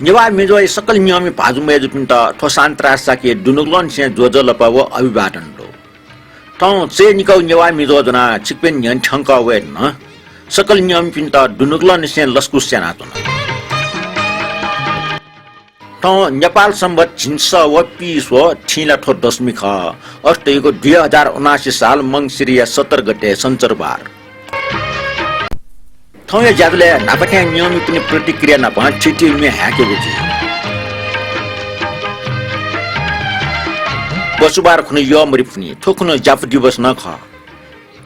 नेवा मेजो सकल नियमी भाजु मेजु पिन्त ठोसान्त्रासा के दुनुग्लन से जोजो लपाव अभिवादन दो तं से निकौ नेवा मेजो जना चिकपेन न्यन ठंक वे न सकल नियम पिन्त दुनुग्लन से लस्कु सेना तुन तं नेपाल सम्बत झिन्स व पिस व ठिला ठो दशमी ख अष्टैको 2079 साल मंगसिरिया 17 गते सञ्चरबार थौया ज्यादले नापट्या नियम पनि प्रतिक्रिया नपा छिटी मे ह्याकेको छ बसुबार खुन यो मरि पनि ठोकुन जाप दिवस न ख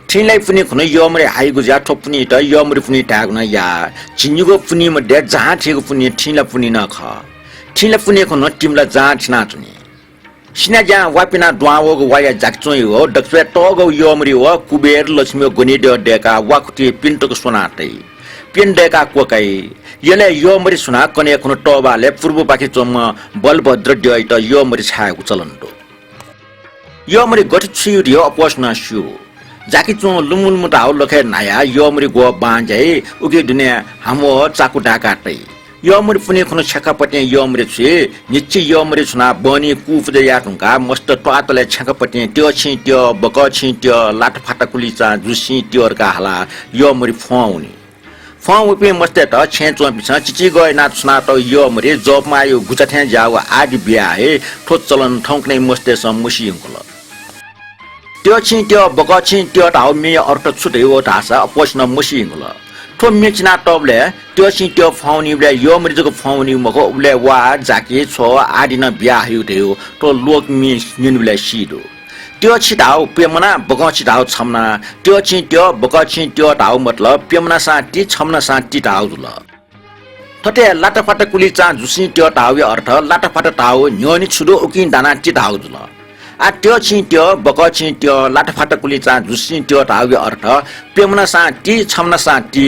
ठिलाई पनि खुन यो मरि हाइगु जा ठोक पनि त यो मरि पनि टाग्न या छिन्युको पनि मध्ये जहाँ ठेको पनि ठिला पनि न ख ठिला पनि खुन टिमला जहाँ छिना चुनी सिना जा वापिना द्वावगो वाया जाक्चोइ हो दक्षे टगो यो मरि व कुबेर लक्ष्मी गनि डेका वाकुटी पिन्टको सोनाटै पिण्डेका कोकै यले यो मरि सुना कने कुन टबाले पूर्व पाखि चोम बलभद्र ड्य त यो मरि छाएको चलन्तो यो मरि गठित छिरियो अपोस्ना सु जाकी चो लुमुल मुटाउ लखे नाया यो मरि गो बांजे उके दुनिया हमो चाकु ढाकाटै यो मरि पुने कुन छकापटे यो मरि छि निच्ची यो मरि सुना बनी कुफ दे याटुका मस्त पातले छकापटे त्यो छि त्यो बक छि त्यो लाट फाटा कुलिचा जुसी त्योरका हाला यो मरि फौनी फौपे मस्ते त छेचो पिछा चिची गए ना सुना त यो मरि जब मायो गुचाथे जाव आदि बिया हे ठो चलन ठौकनै मस्ते सम मुसी हुँकल त्यो छि त्यो बक छि त्यो टाउ मे अर्थ छुटै हो ढासा प्रश्न मुसी हुँकल ठो मेचना टबले त्यो छि त्यो फौनी बले यो मरि जको फौनी मको उले वा जाके छ आदि न बिया हिउ देउ तो लोक मी निनबले सिदो त्यो छिटाउ पेमना बक छिटाउ छमना त्यो छि त्यो बक छि त्यो टाउ मतलब पेमना साटी छमना साटी टाउ जुल थटे लाटाफाटा कुली चा जुसी त्यो टाउ अर्थ लाटाफाटा टाउ न्योनी छुदो उकि दाना टी टाउ जुल आ त्यो छि त्यो बक छि त्यो लाटाफाटा कुली चा जुसी त्यो टाउ अर्थ पेमना साटी छमना साटी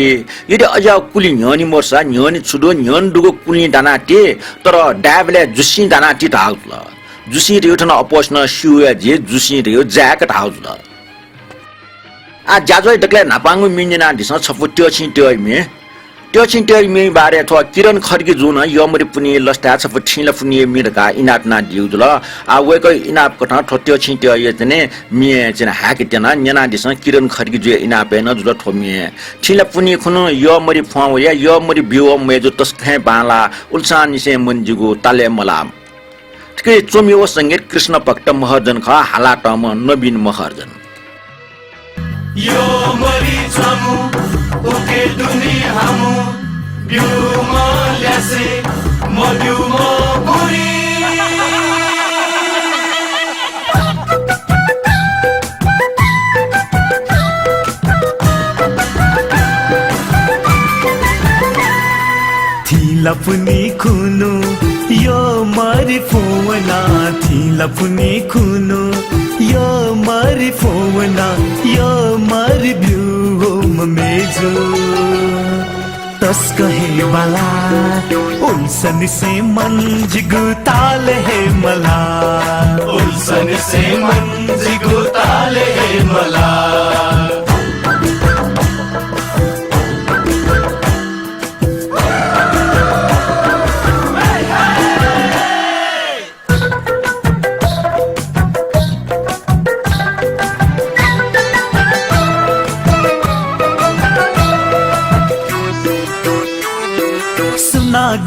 यदि अझ कुली न्योनी मोर्सा न्योनी छुदो न्योन दुगो कुली दाना टी तर डाबले जुसी दाना टी टाउ जुल जुसी रियो ठन अपोस्न सुया जे जुसी रियो ज्याकेट हाउस ल आ जाजोय दक्ले नापांगु मिनिना दिस छपु त्यो छि त्यो मे बारे थो किरण खड्गी जुन यो मरि पुनि लस्ता छपु छिला पुनि मिरका इनातना दिउ जुल आ वेको इनाप कथा थो त्यो छि त्यो ये जने मिए जने हाके तना न्याना दिस किरण खड्गी जे इनापे न जुल थो मिए छिला पुनि खुनु यो मरि फौ या यो मरि बिउ मेजो तस्खे बाला उल्सान निसे मनजुगु ताले मलाम के चोमियो संगीत कृष्ण भक्त महर्जन खा हालाटम नवीन महर्जन यो मरि छमु ओके दुनिया हमु बिउम ल्यासे म बिउम बुरी थिला पुनी खुनु यो मरि फोवना थिला पुनी खुनु यो मरि फोवना यो मरि बिउ मेजो तस कहे बाला उल्सन से मन जिगु ताले है मला उल्सन से मन जिगु ताले है मला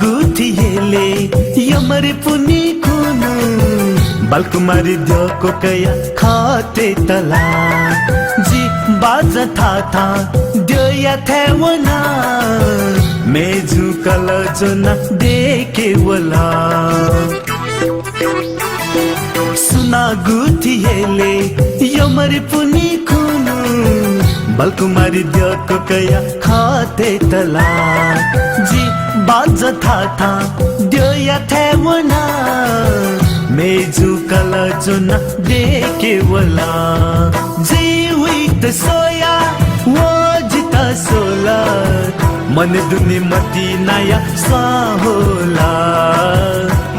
गुथिएले यमरि पुनि खुनु बालकुमारी द्योको कया खाते तला जी बाज था द्योया थेवना मेजु कल जना देखे वला सुना गुथिएले यमरि पुनि खुनु बालकुमारी द्योको कया खाते तला जी बाज था द्योया थेवना मेजु कल जुना देखे वला जीवित सोया वो जिता सोला मन दुनि मती नया स्वाहोला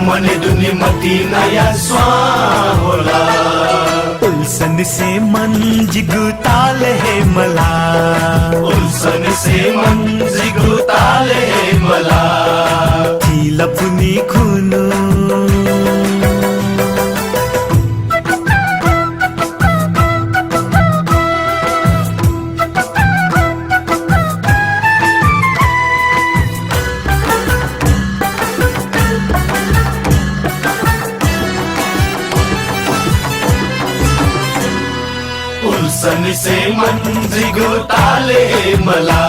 मन दुनि मती नया स्वाहोला उल्सन से मन जिगु ताल है मला उल्सन से मन जिगु ताल है मला थिला पुनि से मन जिगुताले मला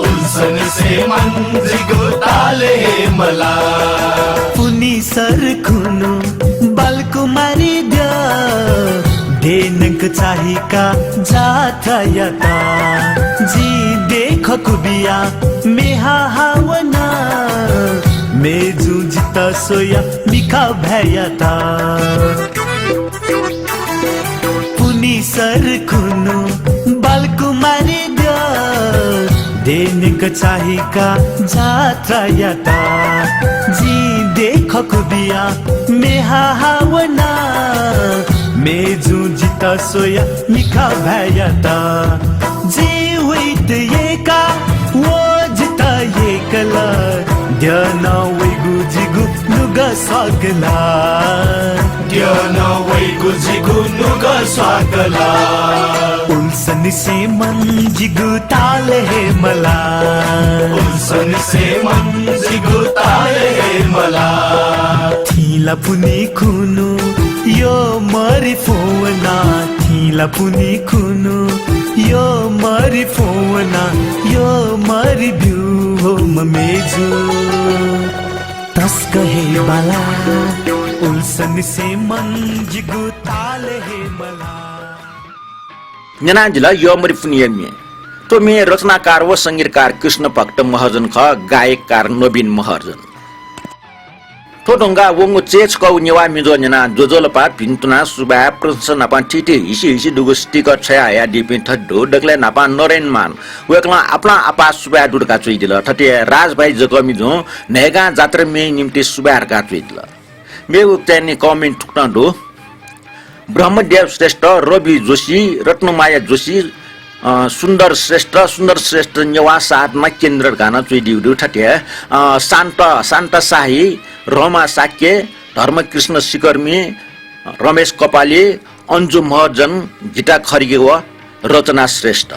उल्सन से मन जिगुताले मला पुनी सरखुनु बालकुमारी द्या देनक चाहिका जाता यता जी देख कुबिया मेहा हावना मेजू जिता सोया मिखा भयता पुनी सरखुनु बालकुमारी द्या देनक चाहिका जाता यता जी देख कुबिया मेहा हावना मेजू जिता सोया मिखा भयता जीवित ये का वो जिता ये कला ध्यान वैगु जिगु नुगा स्वागला ध्यान वैगु जिगु नुगा स्वागला उल्सन से मन जिगु ताले है मला उल्सन से मन जिगु ताले है मला थिला पुनी खुनु यो मरी फोवना थिला पुनी खुनु यो मरी फोवना यो मरी भ्यू हो मेजु तस कहे बाला उल्सन से मन जिगु ताले है मला न्याना जिला यो मरी फुनियमी तो मे रचनाकार व संगीतकार कृष्ण भक्त महर्जन ख गायककार नवीन महर्जन तो ढंगा वंगो चेच कौ नेवा मिजो न्याना जोजोलपा भिन्तुना सुबा प्रश्न नापा टिटी हिसी दुगु स्टिकर छया या दिपिन थड्डो डगले नापा नरेन मान वेकला अपना आपा सुबा दुडका चुइदिल थटे राज भाई जको मिजो नेगा जात्र मे निम्ति सुबार का चुइदिल मेउ त्यानी कमेन्ट टुक्न दो ब्रह्मदेव श्रेष्ठ रवि जोशी रत्नमाया जोशी सुन्दर श्रेष्ठ नेवा साथमा केन्द्र गाना चुइदिउ थटे शान्त शाही रमा साक्य धर्मकृष्ण शिकर्मी रमेश कपाली अन्जु महर्जन गीता खरिगे व रचना श्रेष्ठ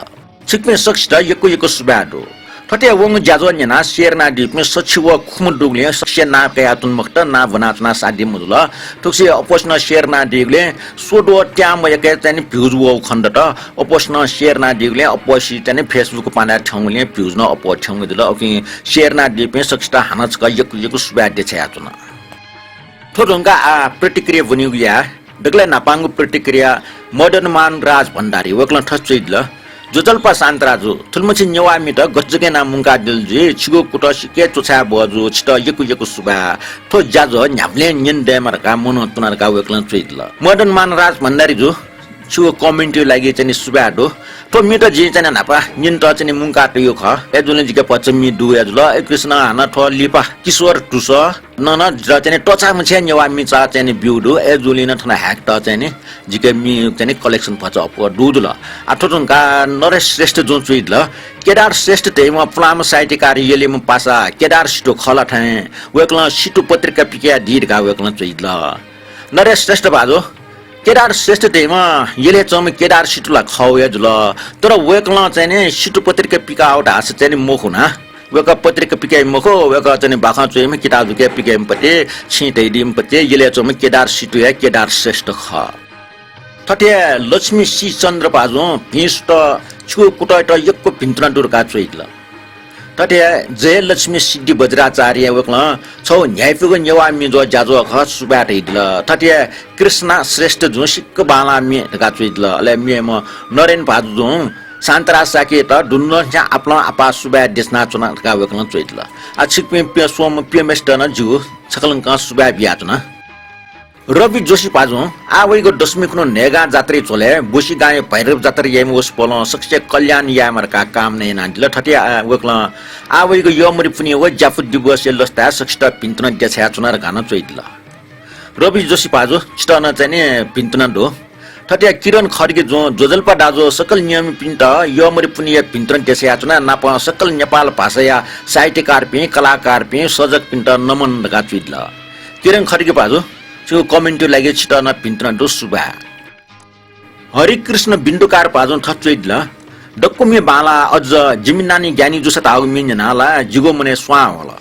छिक्मे सक्षित यको सुबाडो थटे वंग ज्याजो न्याना शेरना दिपमे सचिव खुमडुगले सक्से ना कयातुन मक्त ना बनाचना सादि मुदुला थुक्से अपोष्ण शेरना दिगले सोडो ट्याम यके तनि भ्युज वो खण्डट अपोष्ण शेरना दिगले अपोसी तनि फेसबुक पाना ठंगले भ्युज न अपो ठंग दिल ओके शेरना दिपमे सक्षित हानच क यको सुबाडे छयातुन थोरंगा प्रतिक्रिया बनिगया दगले नापांगु प्रतिक्रिया मदन मान राज भण्डारी वकल ठच्चैदल जोजल्पा शान्तराजु थुलमछि नेवामी त गजगे ना मुंगा दिलजी छिगो कुट सिके चोछा बजु छिट यको सुबा थो जाजो न्याप्ले न्यन डेमरका मन तुनरका वेक्लन चुइदल मदन मान राज भण्डारी जु छिगो कमेन्ट लागि चाहिँ सुबाडो थो मिट जे चाहिँ नापा न्यन त चाहिँ मुंगा त यो ख एजुले जिके पचमी दु एजुल कृष्ण हाना थ लिपा किशोर टुस न ज चाहिँ टचा मछे नेवामी चा चाहिँ ब्युडो एजुले न थना ह्याक त चाहिँ जिके मी चाहिँ कलेक्सन पच अप दुदुल आठोटनका नरेश श्रेष्ठ जो चुइदल केदार श्रेष्ठ तेमा प्लाम साहित्यकार यले म पासा केदार सिटो खला ठाए वेक्ल सिटो पत्रिका पिके दीर्घा वेक्ल चुइदल नरेश श्रेष्ठ बाजो केदार श्रेष्ठ तेमा यले चम केदार सिटुला खौया जुल तर वेक्ल चाहिँ नि सिटो पत्रिका पिका आउट हास चाहिँ मोखुना वेक पत्रिका पिके मखो वेक चाहिँ बाखा चुइम किताब के पिके पते छिटै दिम पते यले चम केदार सिटु या केदार श्रेष्ठ ख थटे लक्ष्मी सी चन्द्र पाजो भिष्ट छु कुटट यक्को भिन्त्रण दुर्गा चुइदल थटे जय लक्ष्मी सिद्धि वज्राचार्य वक्ल छौ न्यायपुगो नेवामी जो जाजो ख सुबाट हिदल थटे कृष्ण श्रेष्ठ जो सिक्क बाला मे ढका चुइदल अले मे म नरेन भाजु जो शान्तरा साके त दुन्न च्या आपला आपा सुबा देशना चुना ढका वक्ल चुइदल आ छिकपे पे सोम पेमेस्टन जु छकलंका सुबा बियाचना रवि जोशी पाजो आवैको दशमीको नेगा जात्रे चोले बोसी गाय भैरव जात्रे येम ओस पोलो सक्से कल्याण यामरका काम नै नादिल ठटे वक्ल आवैको यमरि पुनि व जाफु दिवस लस्ता सक्ष्ट पिन्तन देछया चुनार गान चोइदल रवि जोशी पाजो स्टन चाहिँ पिन्तन दो ठटे किरण खड्गे जो जोजल्पा दाजो सकल नियम पिन्त यमरि पुनि पिन्तन देछया चुना नाप सकल नेपाल भाषा साहित्यकार पे कलाकार पे सजक पिन्त नमन गा चोइदल किरण खड्गे पाजो त्यो कमेन्ट लागि छिटन पिन्तन दो सुबा हरिकृष्ण बिन्दुकार पाजन थच्चैदल डक्कुमे बाला अझ जिमिनानी ज्ञानी जुसत आउ मिन्नाला जिगो मने स्वा होला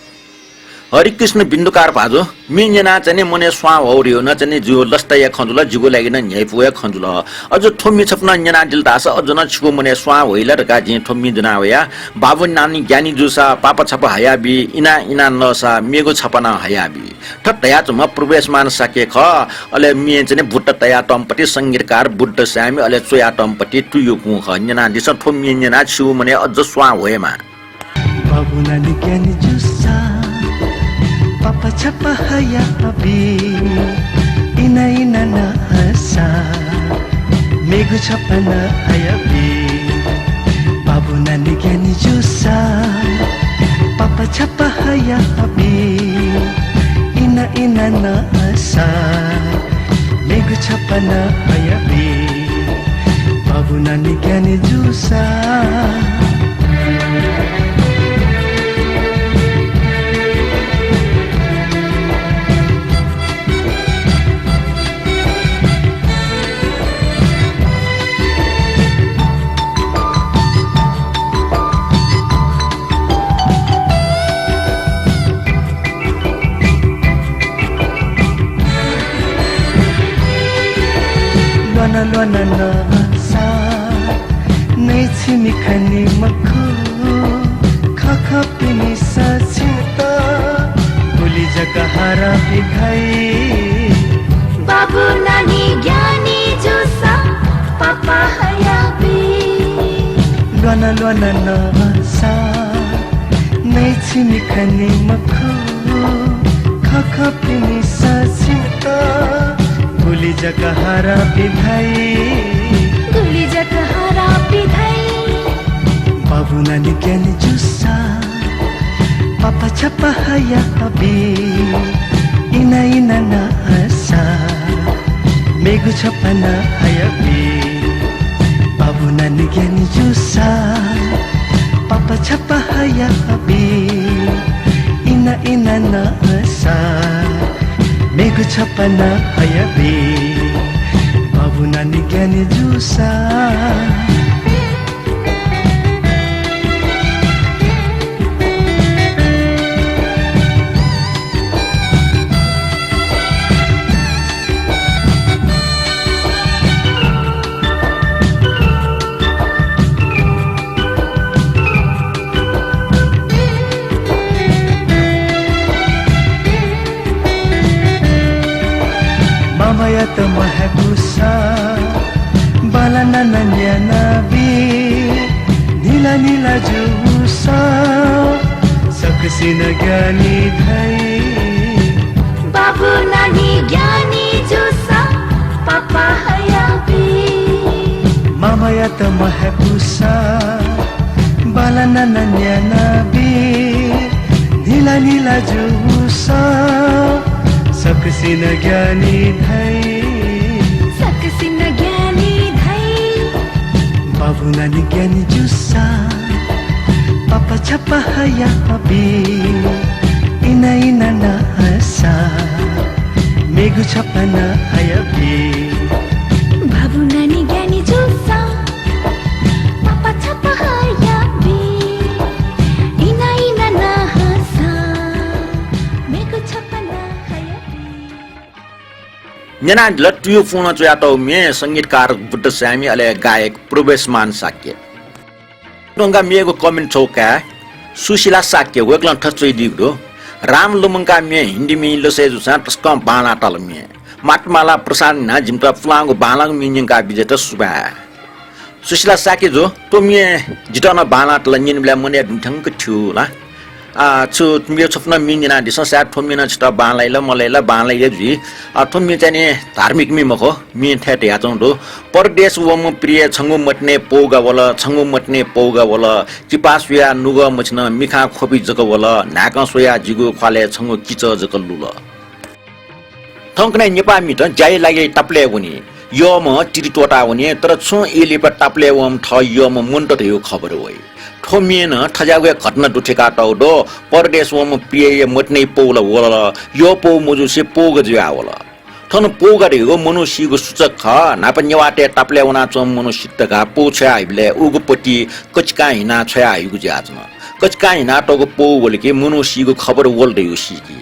हरिकृष्ण बिन्दुकार भाजो मिन्जना चाहिँ मने स्वा हौरियो न चाहिँ जियो लस्ताया खन्जुला जिगो लागिन न्याइपुया खन्जुला अझ ठोम्मी छपना न्याना दिलदास अझ न छिगो मने स्वा होइला रका जे ठोम्मी जना होया बाबु नानी ज्ञानी जुसा पापा छप हयाबी इना इना नसा मेगो छपना हयाबी ठट्टया चम प्रवेशमान सके ख अले मिए चाहिँ बुट्ट तया टमपटी संगीतकार बुट्ट सामी अले चोया टमपटी तुयो कु ख न्याना दिस ठोम्मी न्याना छिगो मने अझ स्वा होयमा बाबु नानी ज्ञानी जुसा Papa chapa haya abi ina ina na asa megu chapa na haya abi babu nani gyani jusa Papa chapa haya abi ina ina na asa megu chapa na haya abi babu nani gyani jusa Luana na sa Nei chimi khani makhu Khakha pini sa chita Buli jaga hara bighai Babu nani gyani jusa Papa hayabi Luana na sa Nei chimi khani makhu Khakha pini sa chita गुली जगह हरा पिधाई बाबु नानी ज्ञानी जुसा पापा छपा हया अबी इना इना ना आसा मेगु छपा ना हया बी बाबु नानी ज्ञानी जुसा पापा छपा हया अबी इना इना ना आसा मेगु छपना हयाबी बाबु नानी ज्ञानी जुसा Mamaya to mahabusa balana nanya nabi nila nila jusa saksi na gyani dhai Babu nani gyani jusa Papa hayabi Mamaya to mahabusa balana nanya nabi nila nila jusa Saksi na gyani dhai Babu nani gyani jusa Papa chapa haya abi Ina ina na asa Megu chapa na haya abi Babu nani gyani jusa Papa chapa hayabi Ina ina na hasa Megu chapa na न्याना लट्टियो phone चयाटो मे संगीतकार बुद्ध सामी अले गायक प्रवेशमान साक्य डोंगा मेगो comment चौका सुशीला साक्य वेगलन ठचोइ दिगदो राम लुमंका मे हिन्दी मी लसे जुसा तस्कम बाला टल मे माटमाला प्रसाद ना जिमटा फ्लांगो बालाङ मिन्यका बिजेत सुबा सुशीला साक्य जो तो मे जिटना बाला टल निनबला मने दुथंक थुला छु मेरो छपना मिन्जना दिस सात थोमिना छटा बालाइला मलाइला बालाइले जि थोमि चाहिँ धार्मिक मिमको मिन थेटे याचौं दो परदेश वम प्रिय छंगु मटने पौगा वला छंगु मटने पौगा वला चिपासुया नुग मछन मिखा खोपी जक वला नाका सोया जिगु खाले छंगु किच जक लुल थंकने नेपा मिट जाय लागे टप्ले वनी यो म टिरिटोटा वनी तर छु एले प टप्ले वम थ यो म मुन्ट थियो खबर होय थोमिएन ठजागुया घटना दुठेका टाउडो परदेश वम प्रिय मटने पौला वला यो पौ मुजुसे पोग ज्या वला थन पोगा रेगो मनुष्यको सूचक ख नापन्यवाटे टाप्ले वना चम मनुष्यतका पोछ्या आइबले उगुपट्टि कचका हिना छया आइगु ज्याजन कचकाई नाटोको पो बोलके मुनुसीको खबर बोल्दै सीकी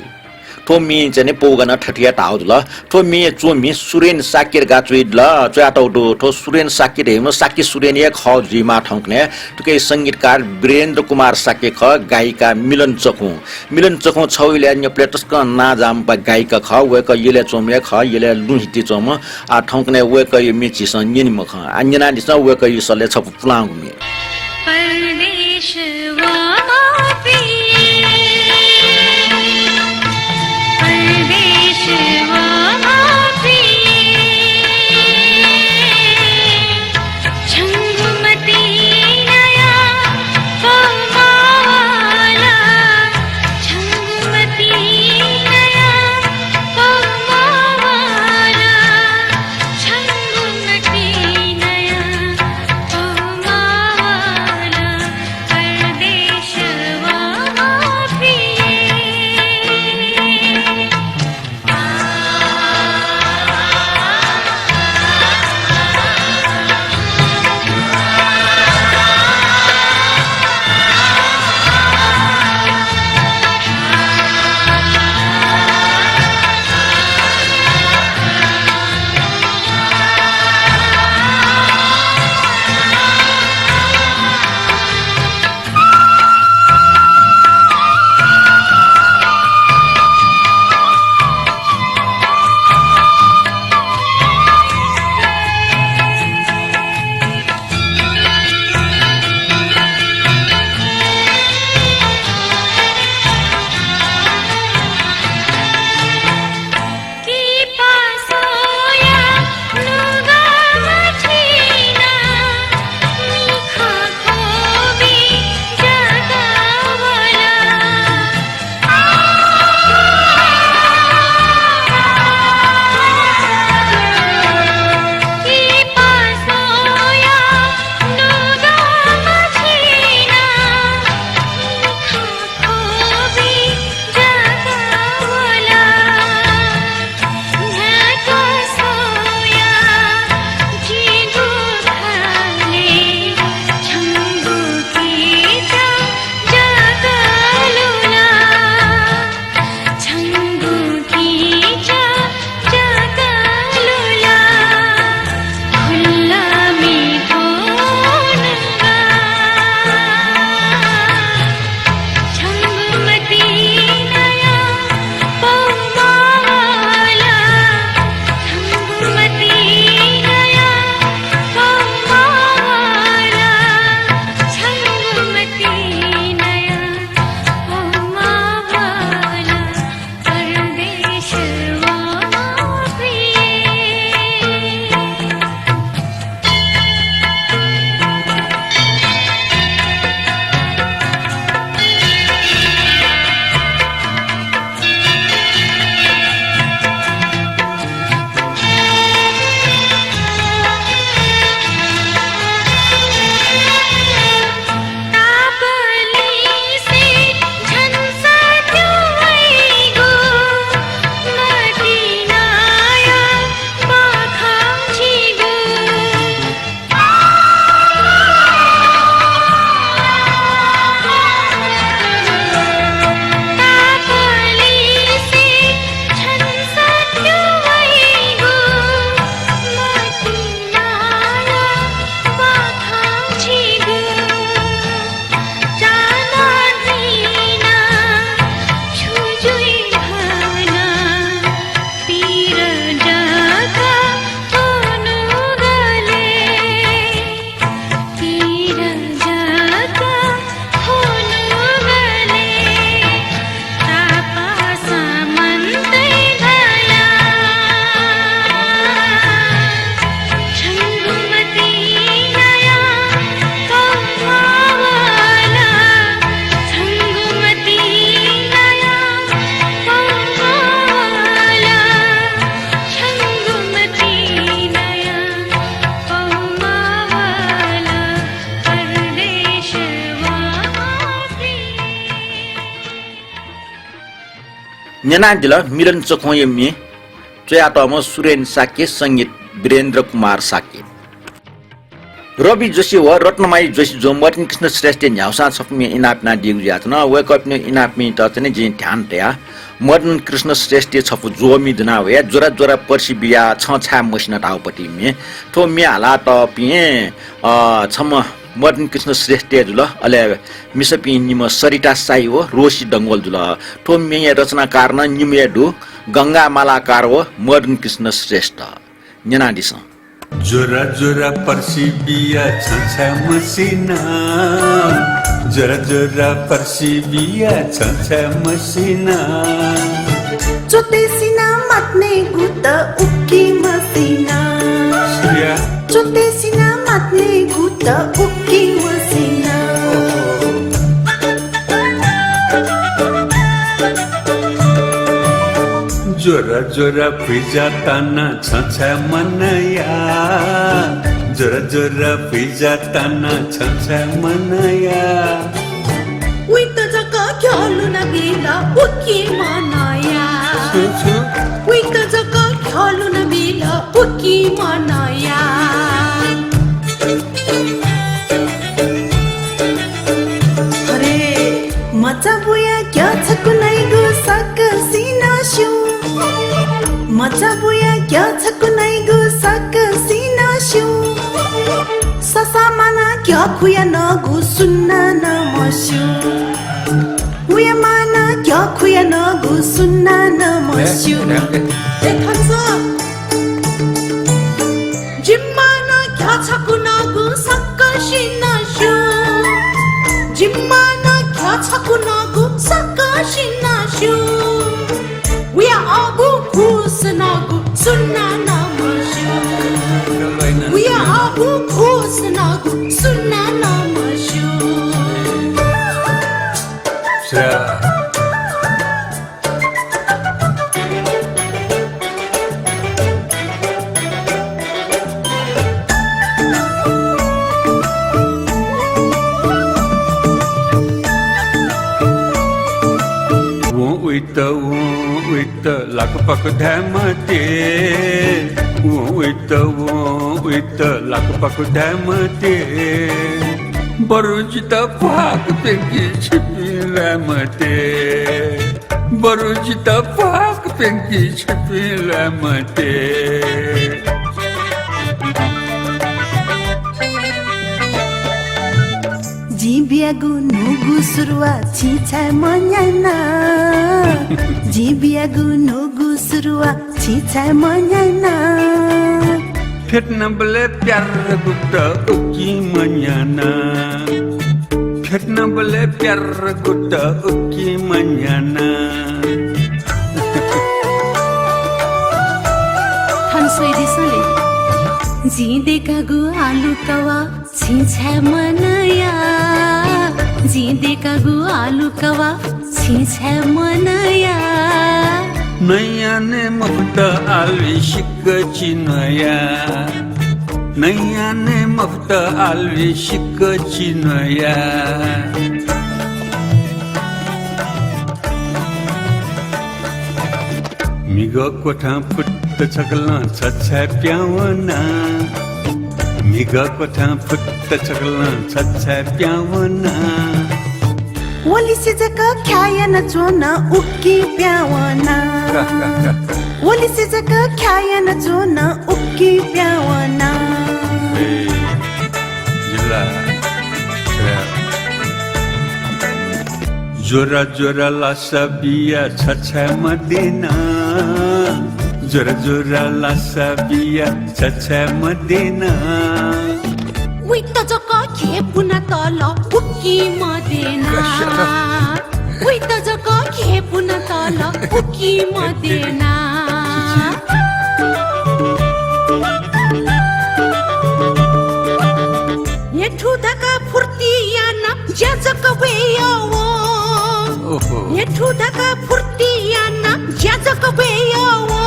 ठो मी चाहिँ पोगन ठठिया टाउदल ठो मी चो मी सुरेन साकेर गाचुइदल च्याटौडो ठो सुरेन साकेर हेम साके सुरेन एक ख जिमा ठौकने टुके संगीतकार वीरेन्द्र कुमार साके ख गायिका मिलन चखु छौइले अन्य प्लेटस्क नाजाम पा गायिका ख वेक यले चोमे ख यले लुहिति चोम आ ठौकने वेक मिची स निम ख अन्यना दिस वेक यसले छप पुलाङ मी परदेश न्यानादिल मिलन चखोयमी चयातम सुरेन साके संगीत वीरेन्द्र कुमार साके रवि जोशी व रत्नमाई जोशी जो मर्टिन कृष्ण श्रेष्ठ न्याउसा छप्मे इनापना दिगु यातना वे कपने इनापमी त चाहिँ जिन ध्यान त्या मर्टिन कृष्ण श्रेष्ठ छपु जोमी दुना वे जोरा जोरा पर्सि बिया छ छा मसिना टाउपटी मे थो मे हाला त पिए छम मर्टिन कृष्ण श्रेष्ठ जुल अले मिसपि निम सरिता साई हो रोशी डंगोल जुल थो मे रचनाकार न निमे दु गंगा मालाकार हो मर्टिन कृष्ण श्रेष्ठ न्यानादिस जोरा जोरा पर्सी बिया छछा मसिना जोरा जोरा पर्सी बिया छछा मसिना चोते सिना मात्ने गुत उक्की मसिना चोते सिना मात्ने गुत उक्की मसिना जोरा जोरा फिजा ताना छछा मनया जोरा जोरा फिजा ताना छछा मनया उइ त जका ख्यालु न बिला उक्की मनाया उइ त जका ख्यालु न बिला उक्की मनाया अरे मचा बुया क्या छ कुनै गो सकसिना शु मचा बुया क्या छ कुनै गो सकसिना शु ससा माना क्या खुया न गो सुन्ना न मस्यु उया माना क्या खुया न गो सुन्ना न मस्यु देखन्छ जिम्माना क्या छ कुना गो सकसिना शु जिम्माना क्या छ कुना गो सकसिना शु उया आगु खुस न गो सुन्ना न मस्यु उया आगु खुस न गो सुन्ना न मस्यु उत लकपक धमते उत लकपक धमते बरुचित पाक पेंकी छिपिलमते बरुचित पाक पेंकी छिपिलमते जिबियागु नुगु सुरुवा छिछा मन्याना जिबियागु नुगु सुरुवा छिछा मन्याना फेट्न बले प्यार गुप्त उकी मन्याना फेट्न बले प्यार गुप्त उकी मन्याना थानसोइदिसले जिदेका गु आलु कवा छिछा मनया जिदेका गु आलु कवा छिछा मनया नयाँ ने मुफ्त आलु शिक चिनया नयाँ ने मुफ्त आलु शिक चिनया मिगो कोठा फुट्ट छकला छछा प्यावना मिगो कोठा फुट्ट छकला छछा प्यावना ओली से जका ख्याया न चोना उक्की प्यावना ओली से जका ख्याया न चोना उक्की प्यावना जिल्ला जोरा जोरा लासा बिया छछा मदिना जोरा जोरा लासा बिया छछा मदिना उइ त जका खेपुना तल उक्की मदेना उइ त जका खेपुना तल उक्की मदेना येठु धका फुर्तिया न ज्याजक वेयावो येठु धका फुर्तिया न ज्याजक वेयावो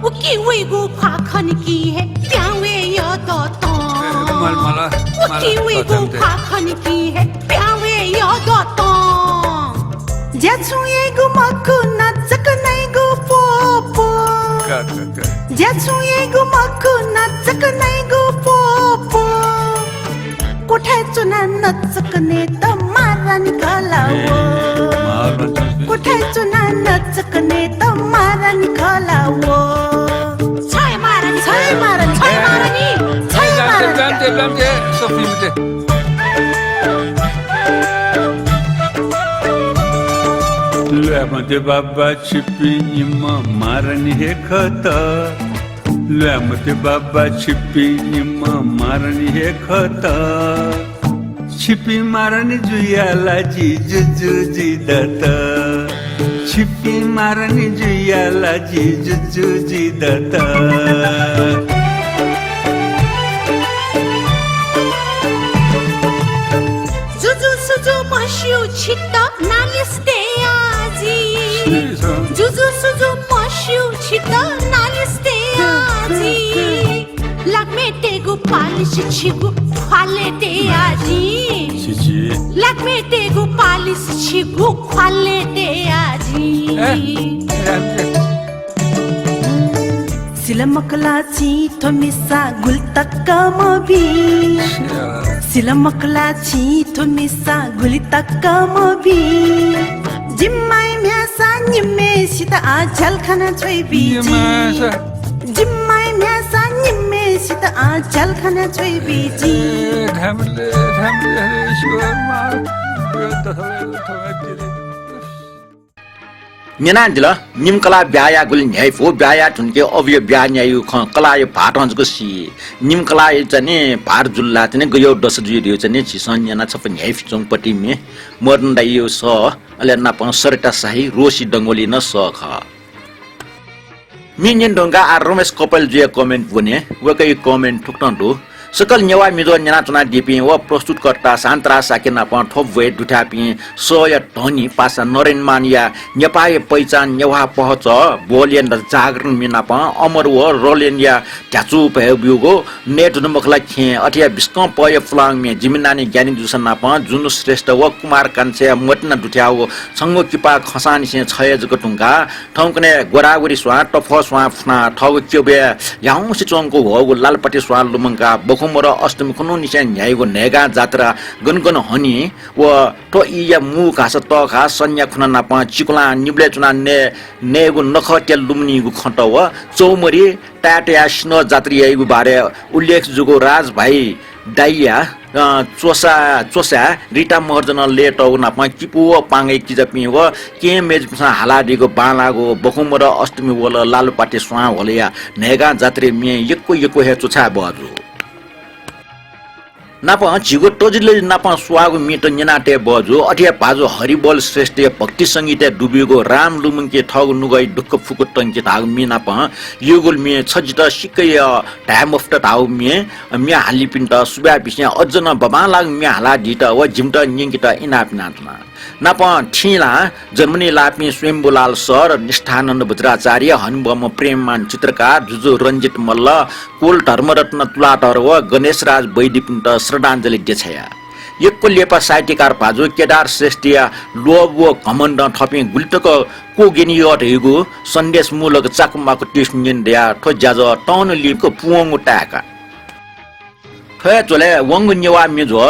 उक्की वेगु फाखन की है प्यावे यो तो उक्की वेगु फाखन की है प्यावे यो तो ज्याछु येगु मकु नचक नैगु पोपो ज्याछु येगु मकु नचक नैगु पोपो कोठाय चुना नचकने त मारा निकालावो कोठाय चुना नचकने त मारा निकालावो छय मारन छय मारन छय मारनी छय मारन Lamte, Sophie mite. Lamte baba chipi nima marani he khata. Lamte baba chipi nima marani he khata. Chipi marani juya laji juju data. Chipi marani juya laji juju data. Mashiu chita naliste aji Juju suju mashiu chita naliste aji Lakme tegu polish chigu khwale te aji Lakme tegu polish chigu khwale te aji सिलमकला छिटो मिसा गुल्तक्का मबी सिलमकला छिटो मिसा गुल्तक्का मबी जिम्माइ म्यासा निम्मे सिता आझल खाना छोइ busy जिम्माइ म्यासा निम्मे सिता आझल खाना छोइ busy Dhamle Ishwar mar. Nyanandila nimkala byaya gul nyai fo byaya tunke obyo byanya yu khon kala yu patons go si nimkala yu chane par julla tene goyo dos ju yu chane chison nyana chap nyai fichong pati me modern dai yu so ale na pang sarta sahi rosi dangoli na so kha minyen donga a romes couple je comment bune wakai comment thukton do सकल नेवा मिजो न्याना चुना दिपि व प्रस्तुतकर्ता सान्त्रा साकेना प ठोप way दुठापि सोय धनी पासा नरेन मानिया नेपाय पहिचान नेवा पहच बोलियन र जागरण मिना प अमर व रोलेनिया ट्याचु भए बिउगो नेट नमखला खे अथिया बिस्कम पय फ्लाङ मे जिमिनानी ज्ञानी जुसना प जुनु श्रेष्ठ व कुमार कान्छे मटना दुठ्याउ संगो किपा खसानी से छय जको टुंगा ठौकने गोरागुरी स्वा टफो स्वा फना ठग क्योबे याउ सिचोङको होगो लालपटी स्वा लुमंगा खुमर अष्टमी कुनु निशान न्यायको नेगा जात्रा गनगन हनी व तो इया मु घास त घास सन्या खुना नाप चिकुला निब्ले चुना नेगु नखटे लुम्नी गु खट व चौमरी टाटया स्न जात्रीयगु बारे उल्लेख जुगो राज भाइ डाइया चोसा रिटा महर्जन लेट नाप किपु पाङे किजपि व के मेज हालाडीको बालागो बखुमर अष्टमी वल लालुपाटे स्वा होलिया नेगा जात्रे मे यक्को हे चोछा बजु नाप झिगो टोजिले नाप स्वागो मिट न्यानाटे बजो अठिया पाजो हरिबल श्रेष्ठ भक्ति संगीत डुबिगो राम लुमुङके ठग नुगै दुख फुको टंके ताग मि नाप युगुल मि छजित सिकै टाइम अफ द ताउ मि हाली पिन्ट सुब्या बिस्या अझन बबा लाग मि हाला दिट व जिमट निंगिट इनाप नातना नाप ठिला जर्मनी लापि स्वयम्बुलाल सर निष्ठानन्द बज्राचार्य हनुबम प्रेममान चित्रकार जुजु रञ्जित मल्ल कोल धर्मरत्न तुलाटर व गणेश राज वैदिपिन्ट श्रद्धाञ्जली देछया यक्को लेपा साहित्यकार पाजो केदार श्रेष्ठिया लोभ व घमण्ड थपि गुल्टक कोगेनियट हेगु सन्देश मूलक चाकुमाको टिस्निन द्या ठो ज्याज टन लिपको पुङु टाका थय चले वंगु नेवा मिजो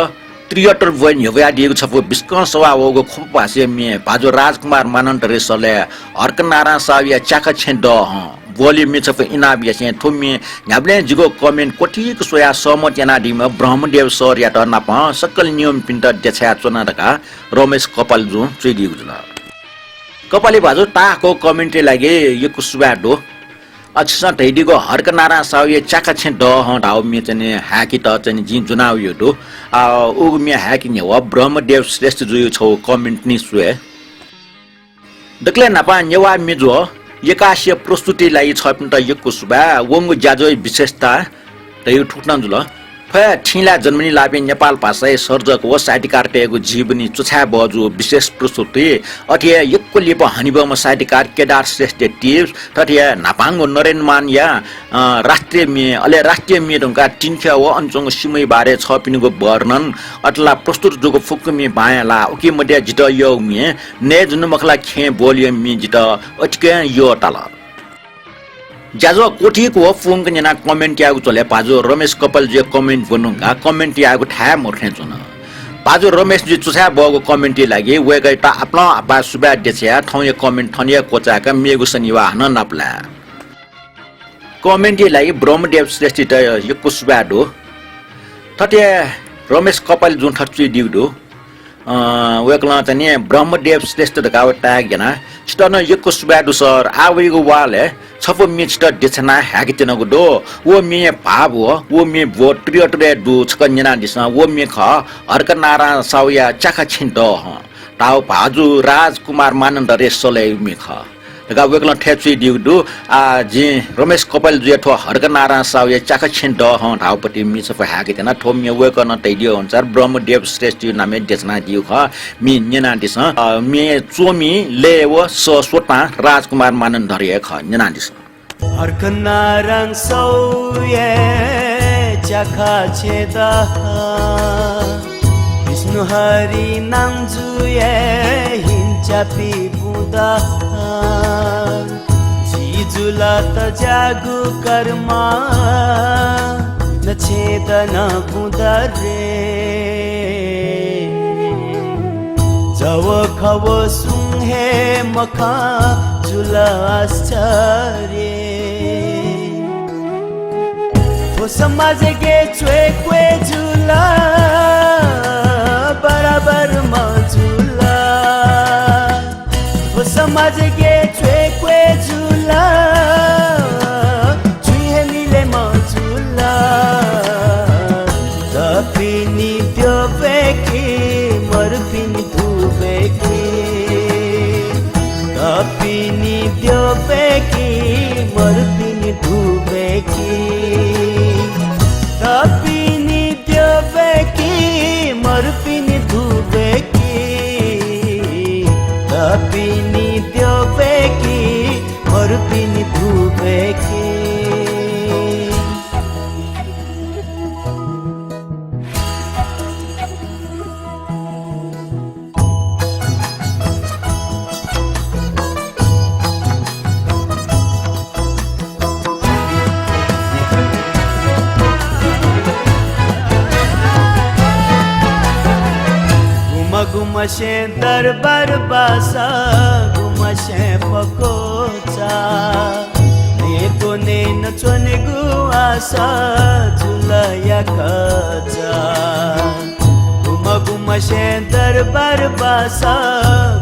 73 वन यवया दिएको छ बिस्कन सवा वगो खुप भाषे मे बाजो राजकुमार मानन्द रेसले हर्कनारा साविया चाका छे द बोली मे छ इनाब यसे थुमी न्याब्ले जिगो कमेन्ट कोठीको सोया सहमत याना दिम ब्रह्मदेव सर या त नाप सकल नियम पिन्ट देछया चोना दका रमेश कपाल जु चुइदिउ जुल कपाली बाजो ताको कमेन्ट लागे यको सुबाडो अच्छा ढैडीको हर्कनारा साविया चाका छे द ढाउ मे चने हाकी त चने जिन जुनाउ यो दो उग मे हाकी ने व ब्रह्मदेव श्रेष्ठ जुयो छौ कमेन्ट नि सुए दक्ले नापा नेवा मिजो एकाशीय प्रस्तुति लागि छ पिन्ट यको सुबा वंगु ज्याजो विशेषता तय ठुक्न जुल फ ठिला जन्मनी लाबे नेपाल भाषा सर्जक व साहित्यकार टेगु जीवनी चुछा बजु विशेष प्रस्तुति अथिया यक्को लिप हनिबम साहित्यकार केदार श्रेष्ठ टिप्स तथिया नापाङो नरेनमान या राष्ट्रिय मे ढुङ्गा टिन्ख्या व अञ्चङ सिमै बारे छ पिनुको वर्णन अटला प्रस्तुत जुगो फुक्मी बायाला उकि मध्य जित यो मे ने जुन मखला खे बोलियो मी जित अटके यो तल ज्याजो कोठीको फोन कन्या कमेन्ट आगो चले पाजो रमेश कपाल जे कमेन्ट भन्नुगा कमेन्ट आगो ठा मोर्थे जुन पाजो रमेश जी चुसा बगो कमेन्ट लागि वेगै ता अपना आपा सुबा देछया ठौय कमेन्ट ठनिया कोचाका मेगु शनिवा हन नपला कमेन्ट लागि ब्रह्मदेव श्रेष्ठ त यको सुबा दो थटे रमेश कपाल जुन ठच्ची दिउदो वेकला तनी ब्रह्मदेव श्रेष्ठ दकावटा गना स्टन यको सुबादु सर आवेगो वाले छपो मिस्ट देछना हागितनको दो वो मे भाव वो मे भोट त्रियटरे दु छकन्यना दिसा वो मे ख हरक नारा साउया चाखा छिन्द ह ताउ भाजु राजकुमार मानन्द रेसले मे ख दका वेकला ठेची दिउदु आ जे रमेश कपाल जेठो हरक नारा साउया चाखा छिन्द ह धाउपति मि छपो हागितना ठोम्य वेकन तैदियो अनुसार ब्रह्मदेव श्रेष्ठ नामे देछना दिउ ख मि न्यना दिसा मे चोमी लेव ससोता राजकुमार मानन्द रे ख न्यना दिसा हरक नाराङ सौये चाखा छेदा विष्णु हरि नाङजुये हिंचापी बुदा जिजुला त जागु कर्मा नछेदन बुदा रे जव खव सुहे मखा जुला आश्चर्य वो समाज के चुए क्वे झूला बराबर मझूला वो समाज के चुए क्वे झूला चुहे मिले मझूला तपिनी त्यो बेकी मरपिनी धुबेकी तपिनी त्यो बेकी मरपिनी धुबेकी तपिनी त्यो बेकी मरपिनी धुबेकी तपिनी त्यो बेकी मरपिनी धुबेकी गुमशे दरबार बासा गुमशे पकोचा ने तो ने नचने गुआसा झुलया कचा गुमशे दरबार बासा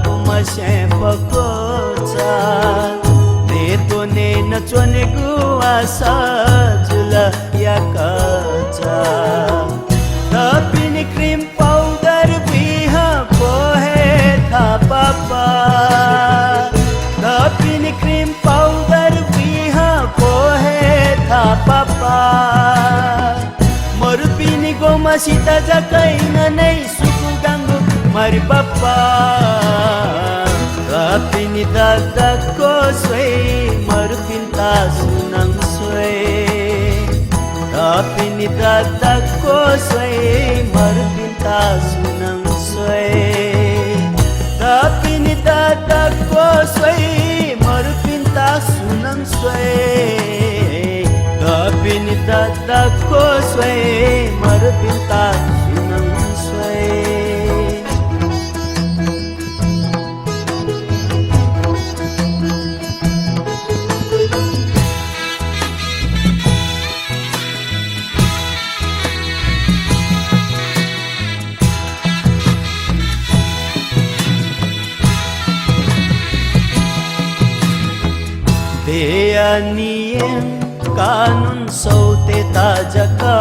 गुमशे पकोचा ने तो ने नचने गुआसा झुलया कचा तपिनी क्रीम पाउडर पापा तपिनी क्रीम पाउडर बिहा कोहे था पापा मरुपिनी गोमा सीता जकैन नै सुकु गांगु मरि पापा तपिनी दादा को सोई मरुपिन्ता सुनङ सोई तपिनी दादा को सोई मरुपिन्ता सुनङ सोई तपिनी दादा को सोई मरुपिन्ता सुनङ सोई तपिनी दादा को सोई मरुपिन्ता सुनङ सोई नियम कानुन सौते ताजका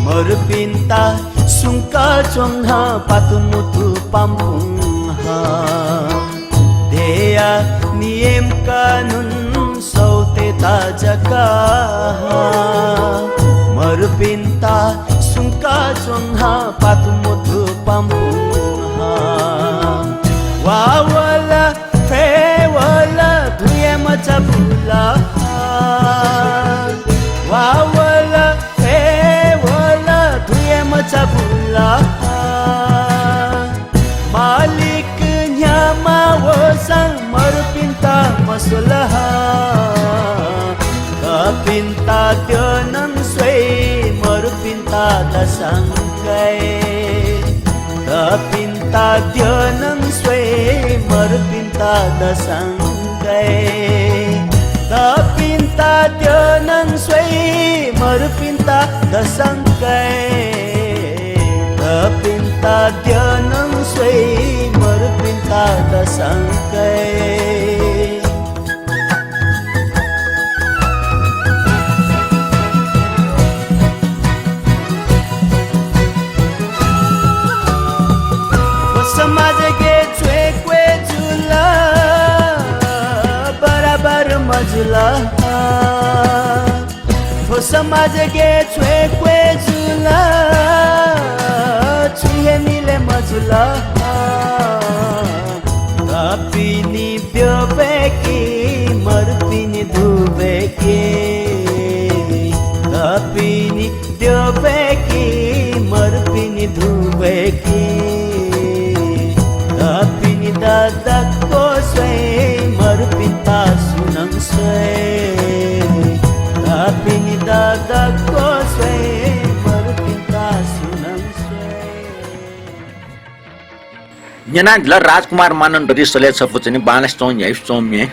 मरुपिन्ता सुंका चोंहा पातुमुतु पाम्पुंहा देया नियम कानुन सौते ताजका मरुपिन्ता सुंका चोंहा पातुमुतु पाम्पुंहा वावला फेवला धुये मचा बुला वावला फेवला धुये मचा बुला मालिक Nyama वसंग मरुपिन्ता मसुलहा sangkai da pinta dia nang sway mar pinta da sangkai da pinta dia nang sway mar pinta da sangkai da pinta dia nang sway mar pinta da sangkai समाज के चुए झुला बराबर मजुला वो समाज के चुए झुला छुए मिले मजुला कापिनी ब्योबे की मरपिनी धुबे की कापिनी ब्योबे की मरपिनी धुबे की Kapini dadak ko sway marupinta sunang sway Kapini dadak ko sway marupinta sunang sway Nyana dila Rajkumar manan dari sele sapu chani balas chong yai chong me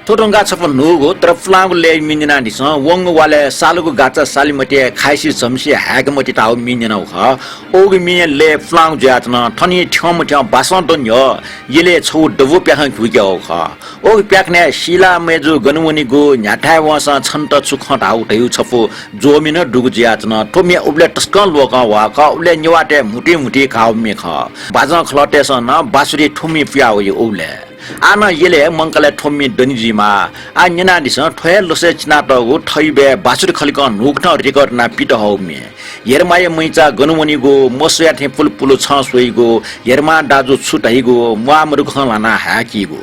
Torongga sapu nugo traflang le minina ni sa wong wale salugo gacha salimate khaisi samsi hagmati tao minina kha ogi min le flang jatna thani thom thom basan don yo yele chou devu pyahan khugyo kha ogi pyakne shila meju ganwani go nyathai wasa chanta chukha tao teu chapu jomina dugu jatna thomia uble taskan loka wa ka uble nyawate muti muti khaw me kha bazan khlote sa na basuri thomi pya wi uble Ana yele mangkale thomi doniji ma a nyana disa thoe lose china to go thoibe basur khalikon nukna record na pita home yermaye muicha ganumani go mosya the pulpulu cha soi go yerma dajo chutai go muamru khana haki go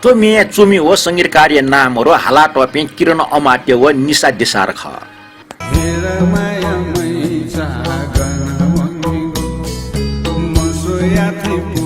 to me chumi o sangir karya naam ro hala to pen kiran amatya o nisa disar kha yermaya muicha ganumani go mosya the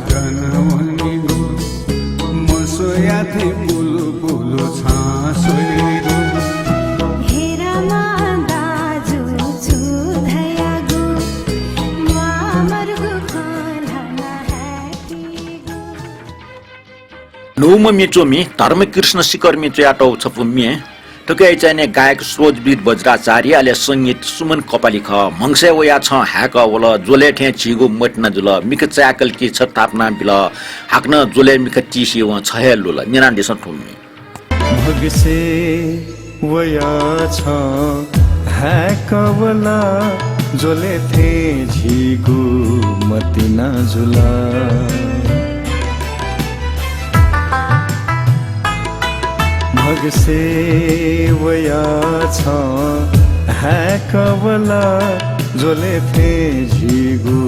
गनमनिगो मसोयाथि पुलु पुलु छासोइगो हेरमा दाजु छु धयागु मामरगु खाना ह्याटिगु Newa Me Jho mi धर्मकृष्ण शिखर mi auto छपुम्ये टुकै चाहिने गायक स्रोजवीर वज्राचार्यले संगीत सुमन कपाली ख मंगसे वया छ hack wall जोले ठे छिगु मटना जुल मिक चाकल की छ तापना बिल हाक्न जोले मिक टिसी व छहे लुल निरान दिस ठुम्मी भगसे वया छ ह्याक वला जोले थे झिगु मतिना जुला भगसे वया छ ह्याक वला जोले थे झिगु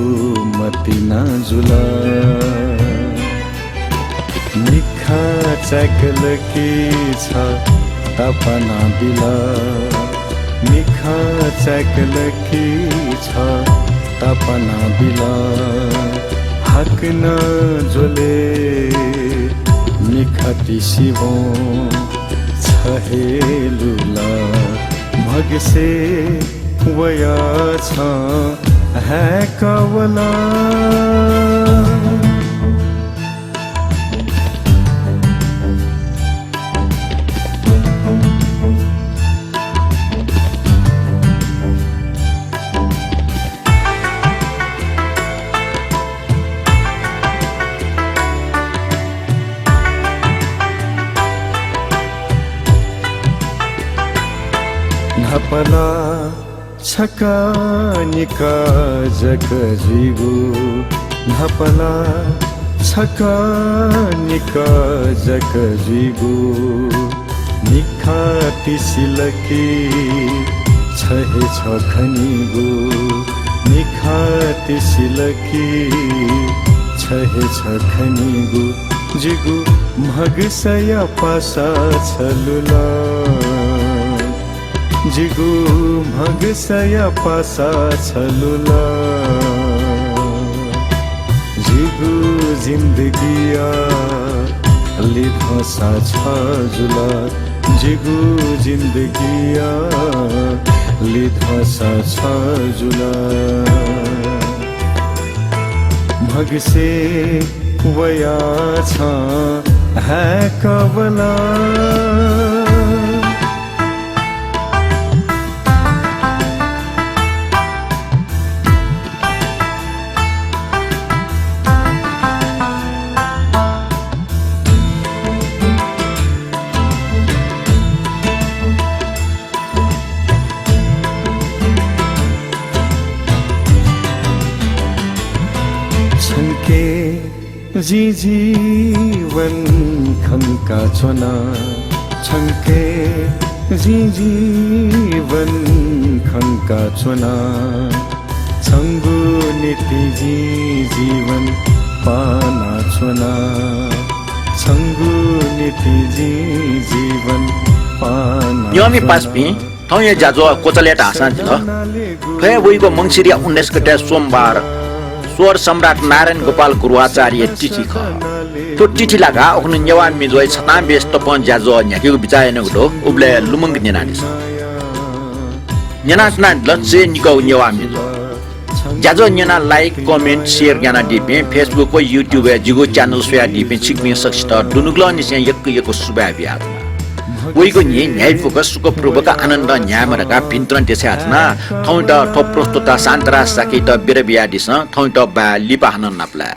मतिना जुला निखा चकल की छ तपना बिला निखा चकल की छ तपना बिला हक न जोले निखती शिवो छहेलुला भगसे वया छ ह्याक वला नपला छका निका जक जिगु नपला छका निका जक जिगु निखा तिसिलकी छहे छ खनिगु निखा तिसिलकी छहे छ खनिगु जिगु मगसया पासा छलुला जिगु मगसया पासा छलुला जिगु जिन्दगिया लिधसा छ जुला जिगु जिन्दगिया लिधसा छ जुला भगसे वया छ ह्याक वला छन्के जी जीवन खंका चुना छन्के जी जीवन खंका चुना छंगु नीति जी जीवन पाना चुना छंगु नीति जी जीवन पाना Newa Me पासपी थौये जाजो कोचलेट आसान छ फे वइको मंगसिरिया 19 गते सोमबार स्वर सम्राट नारायण गोपाल गुरुआचार्य चिठी ख तो चिठी लगा ओखन नेवा मे जोय छता बेस्ट पन जाजो न्याकेको बिचायन गडो उबले लुमंग नेनानिस नेनासना लचे निको नेवा मे जो जाजो नेना लाइक कमेन्ट शेयर गाना दिपे फेसबुक को युट्युब जिगो च्यानल सोया दिपे छिकमे सक्ष्ट दुनुग्लो निसे यक सुबाबिया वइको नि न्याय फोकस सुको पूर्वक आनन्द न्यामरका पिन्त्रन देशे आत्ना थौंट थोप्रोस्तोता शान्तरा साकित बेरबिया दिस थौंट बा लिपाहन नाप्ला